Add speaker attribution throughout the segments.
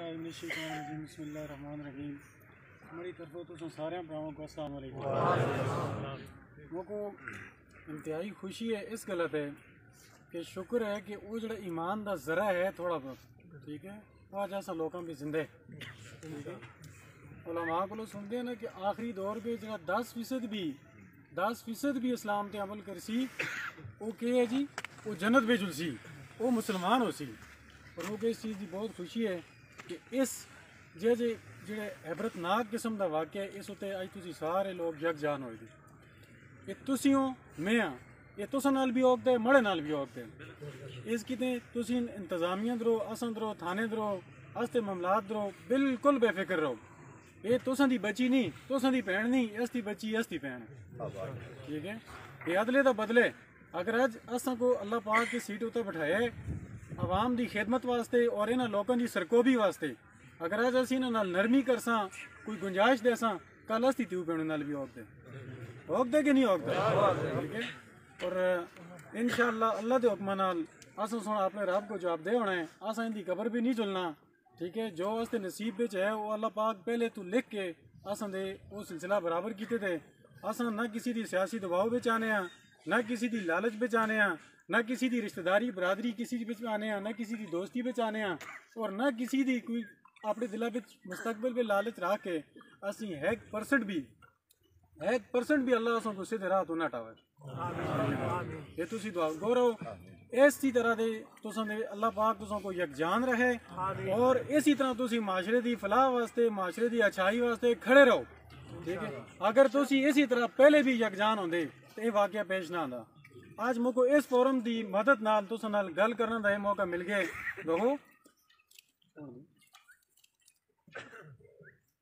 Speaker 1: बिस्मिल्लाहिर्रहमानिर्रहीम। हमारी तरफों तो सारे भराओं को अस्सलाम वालेकुम। वो को इंतहाई खुशी है, इस गलत है कि शुक्र है कि वो जो ईमान का जरा है थोड़ा बहुत, ठीक है, आज ऐसा लोगों भी जिंदे, ठीक है। उलमा को सुनते हैं ना कि आखिरी दौर पे जो 10% भी इस्लाम ते अमल कर सी, वो के है जी, वो जन्नत में जुलसी, वो मुसलमान हो सी। और वो इस चीज़ की बहुत खुशी है कि इस जे जेह्ड़े हैबरतनाक किस्म का वाक्य है, इस उत्ते अज तुसीं सारे लोग यकजान होए दे। ये तुसीं हो, मैं हाँ, ये तुसां नाल भी होगदे, मड़े नाल भी होगदे। इस किते तुसीं इंतजामिया दरो, असां दरो, थाने दरो, अस्ते मामलात दरो, बिल्कुल बेफिक्र रहो। ये तुसां दी बची नहीं, तुसां दी भैन नहीं, इसदी बची इसदी भैन, ठीक है। ये अदले दा बदले। अगर अज असां को अल्लाह पाक की सीट उत्ते बिठाया आवाम की खिदमत वास्ते और इन्होंने लोगों की सरकोबी वास्ते, अगर अज असीं इन्हां नाल नरमी करसां, कोई गुंजाइश देसां, कल असी त्यू भैनों नाल भी होगदे कि नहीं होगदे, ठीक है। और इंशाअल्लाह अल्लाह के हुक्म नाल असां सुन अपने रब को जवाब दे होना है। असां इनकी कबर भी नहीं चुलना, ठीक है। जो उसके नसीब विच है वो अल्लाह पाक पहले तो लिख के असां दे वो सिलसिला बराबर कीते थे। असां ना किसी की सियासी दबाव विच आने आ, ना किसी की लालच विच आने आ, ना किसी की रिश्तेदारी बरादरी किसी विच आने आ, ना किसी की दोस्ती विच आने आ, और ना किसी की कोई अपने दिला विच मुस्तकबिल पे लालच रख के असीं 1% भी अल्लाह असां को सीधे राह तो ना हटावे। ये तुसीं दुआ गौरव इसी तरह दे तुसां दे अल्लाह पाक तुसां को यकजान रहे, और इसी तरह तुसीं माशरे की फलाह वास्ते, माशरे की अच्छाई वास्ते खड़े रहो, ठीक है। अगर तुसीं इसी तरह पहले भी यकजान होंदे तो ये वाकया पेश ना आंदा। आज मुझको इस फोरम की मदद नाल तुसां नाल गल करने का मौका मिल गया। देखो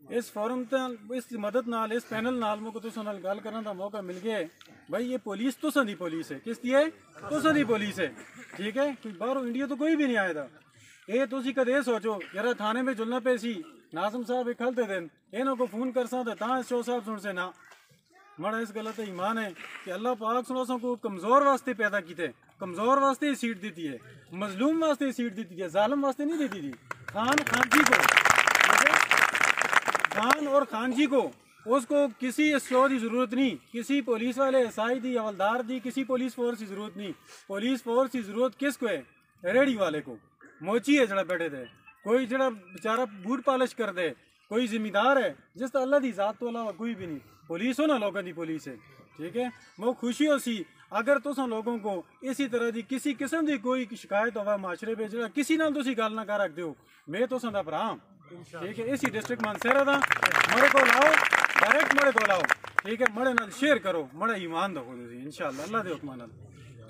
Speaker 1: इस फोरम इस मदद नाल, इस पैनल नाल मुझको तुसां नाल गल करने का मौका मिल गया। भाई ये पुलिस तुसां दी पुलिस है, किसकी है? तुसां दी पुलिस है, ठीक है। कोई बाहरों इंडिया तो कोई भी नहीं आया था। ये तुसीं कदे सोचो यार थाने में जुलना पे सी नाज़म साहब एक खलते दिन इन्हों को फोन कर सा शो साहब सुन से ना मड़ा। इस गलत ईमान है कि अल्लाह पाक सुनो को कमजोर वास्ते पैदा किए, कमजोर वास्ते ही सीट देती है, मजलूम वास्ते ही सीट देती है, जालिम वास्ते नहीं देती थी। खान और खानजी को उसको किसी शो की जरूरत नहीं, किसी पुलिस वाले एसआई दी, हवलदार दी, किसी पुलिस फोर्स की जरूरत नहीं। पुलिस फोर्स की जरूरत किसको है? रेड़ी वाले को, मोची है जरा बैठे थे, कोई जरा बेचारा बूट पॉलिश कर दे, कोई जिम्मेदार है जिस तरह अल्लाह की जात तो अलावा कोई भी नहीं। पुलिस हो ना लोगों की पुलिस है, ठीक है। वो खुशी हो सी अगर तुसां लोगों को इसी तरह की किसी किस्म की कोई शिकायत होवे माशरे में, जो किसी नाल तुसीं गल ना कर रखते हो, मैं तुसां दा भरा, ठीक है। इसी डिस्ट्रिक्ट मानसेरा दा मड़े को लाओ, डायरेक्ट मड़े को लाओ, ठीक है। मड़े नाल शेयर करो, मड़े ईमान दो तुसीं इंशाअल्लाह अल्लाह दे हुक्म नाल,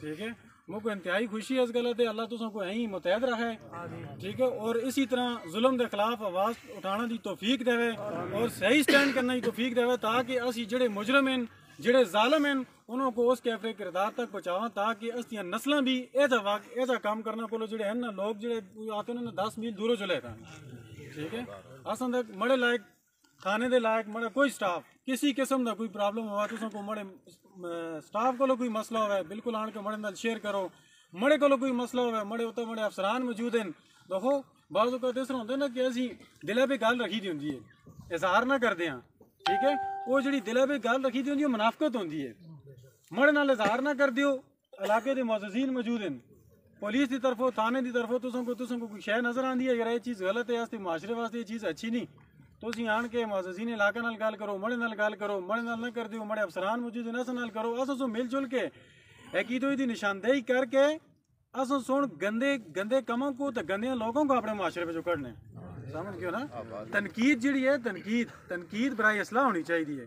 Speaker 1: ठीक है। मुझको इंतहाई खुशी है इस गलत है, अल्लाह तुसां को यहीं मुतहद रखे, ठीक है। और इसी तरह जुल्म के खिलाफ आवाज़ उठाने की तौफीक देवे और सही स्टैंड करने की तौफीक देवे, ताकि असी जेड़े मुजरम हैं, जेड़े जालिम हैं, उन्होंने उस कैफे किरदार तक पहुँचावा, ताकि अस्तियाँ नस्लें भी ऐसा काम करना को जेड़े हैं ना लोग जेड़े आते हैं ना 10 मील दूरों चले था, ठीक है। असां तक मड़े लायक खाने दे लायक मड़े कोई स्टाफ किसी किस्म का कोई प्रॉब्लम हुआ तुसां को मड़े स्टाफ को कोई मसला हो बिल्कुल आन के मड़े नाल शेयर करो। मड़े को कोई मसला हो मड़े उत्ते मड़े अफसरान मौजूद हैं। देखो बाज़ औक़ात इस तरह होंदा ना कि असीं दिले पे गल रखी दी होंदी है, इजहार ना करते हैं, ठीक है। वो जी दिले पे गल रखी दी होंदी है मुनाफकत होंदी है। मड़े नाल इजहार ना कर दियो, इलाके के मुअज़्ज़िज़ीन मौजूद हैं, पुलिस की तरफों, थाने की तरफों तुसां को कोई शय नजर आती है यार ये चीज़ गलत है, इसके माशरे वास्ते ये चीज़ अच्छी नहीं, तुसीं आन के मुअज़्ज़िज़ीन इलाके नाल गल करो, मड़े नाल गल करो। मड़े नाल ना कर दियो, मड़े अफसरान मौजूद हैं, असां नाल करो। असां सो मिल जुल के अकीदों की निशानदेही करके असां सुन गंदे कमों को तो गंदे लोगों को अपने माशरे में जो करने, समझ गयो ना। तनकीद जी है, तनकीद बराए असलाह होनी चाहिए,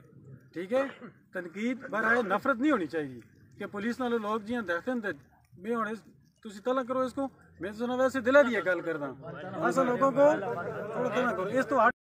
Speaker 1: ठीक है। तनकीद बराए नफरत नहीं होनी चाहिए कि पुलिस नाल लोग जियां देखते हैं मैं हुण तुसीं तला करो इसको, मैं सुना वैसे दिला दी गल करदा, असां लोगों को थोड़ा तला करो इस तो